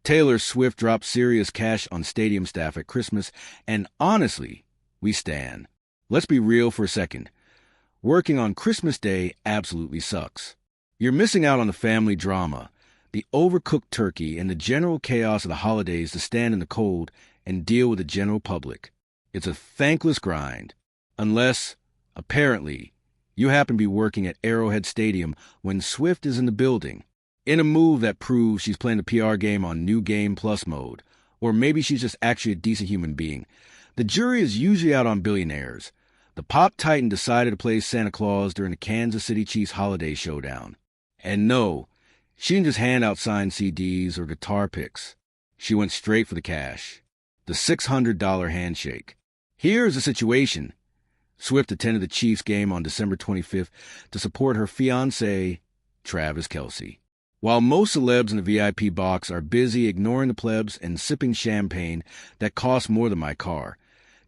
Taylor Swift dropped serious cash on stadium staff at Christmas, and honestly, we stan. Let's be real for a second. Working on Christmas Day absolutely sucks. You're missing out on the family drama, the overcooked turkey, and the general chaos of the holidays to stand in the cold and deal with the general public. It's a thankless grind. Unless, apparently, you happen to be working at Arrowhead Stadium when Swift is in the building, in a move that proves she's playing the PR game on New Game Plus mode, or maybe she's just actually a decent human being. The jury is usually out on billionaires. The pop titan decided to play Santa Claus during the Kansas City Chiefs holiday showdown. And no, she didn't just hand out signed CDs or guitar picks. She went straight for the cash. The $600 handshake. Here's the situation. Swift attended the Chiefs game on December 25th to support her fiancé, Travis Kelce. While most celebs in the VIP box are busy ignoring the plebs and sipping champagne that costs more than my car,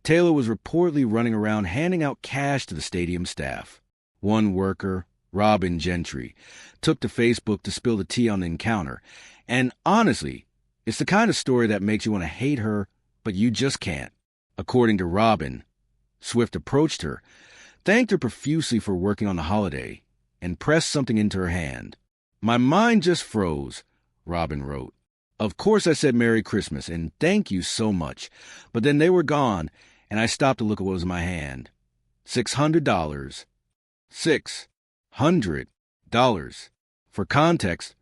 Taylor was reportedly running around handing out cash to the stadium staff. One worker, Robin Gentry, took to Facebook to spill the tea on the encounter. And honestly, it's the kind of story that makes you want to hate her, but you just can't. According to Robin, Swift approached her, thanked her profusely for working on the holiday, and pressed something into her hand. "My mind just froze," Robin wrote. "Of course I said Merry Christmas and thank you so much, but then they were gone, and I stopped to look at what was in my hand. $600. $600. For context,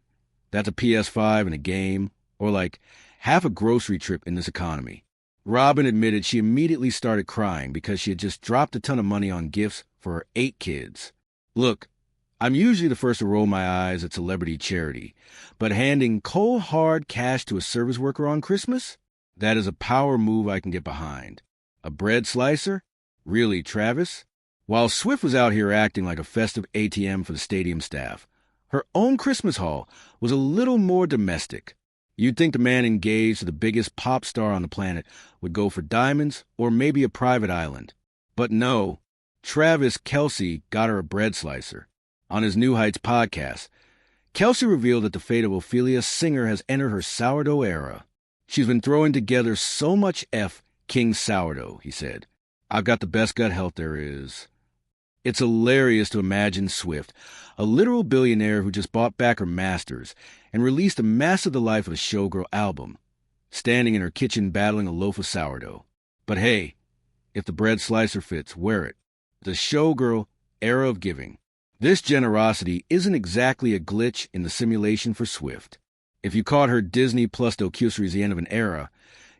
that's a PS5 and a game, or like half a grocery trip in this economy." Robin admitted she immediately started crying because she had just dropped a ton of money on gifts for her 8 kids. "Look, I'm usually the first to roll my eyes at celebrity charity, but handing cold hard cash to a service worker on Christmas? That is a power move I can get behind. A bread slicer? Really, Travis?" While Swift was out here acting like a festive ATM for the stadium staff, her own Christmas haul was a little more domestic. You'd think the man engaged to the biggest pop star on the planet would go for diamonds or maybe a private island. But no, Travis Kelce got her a bread slicer. On his New Heights podcast, Kelce revealed that the fate of Ophelia Singer has entered her sourdough era. "She's been throwing together so much King sourdough," he said. "I've got the best gut health there is." It's hilarious to imagine Swift, a literal billionaire who just bought back her masters and released a Master of the Life of a Showgirl album, standing in her kitchen battling a loaf of sourdough. But hey, if the bread slicer fits, wear it. The Showgirl era of giving. This generosity isn't exactly a glitch in the simulation for Swift. If you caught her Disney Plus docuseries The End of an Era,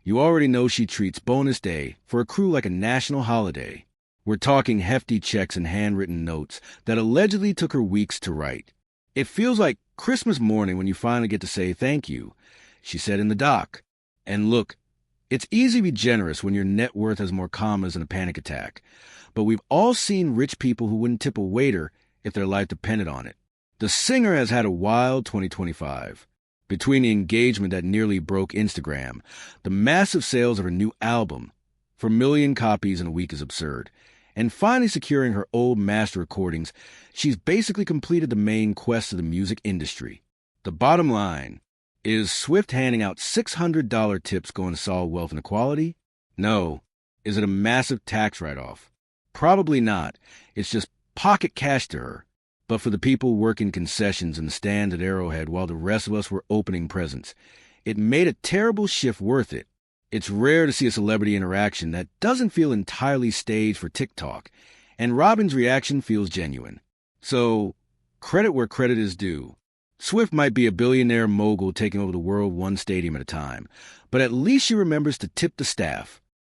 you already know she treats Bonus Day for a crew like a national holiday. We're talking hefty checks and handwritten notes that allegedly took her weeks to write. "It feels like Christmas morning when you finally get to say thank you," she said in the doc. And look, it's easy to be generous when your net worth has more commas than a panic attack. But we've all seen rich people who wouldn't tip a waiter if their life depended on it. The singer has had a wild 2025. Between the engagement that nearly broke Instagram, the massive sales of her new album, 4 million copies in a week is absurd, and finally securing her old master recordings, she's basically completed the main quest of the music industry. The bottom line, is Swift handing out $600 tips going to solve wealth inequality? No. Is it a massive tax write-off? Probably not. It's just pocket cash to her. But for the people working concessions in the stand at Arrowhead while the rest of us were opening presents, it made a terrible shift worth it. It's rare to see a celebrity interaction that doesn't feel entirely staged for TikTok, and Robin's reaction feels genuine. So, credit where credit is due. Swift might be a billionaire mogul taking over the world one stadium at a time, but at least she remembers to tip the staff.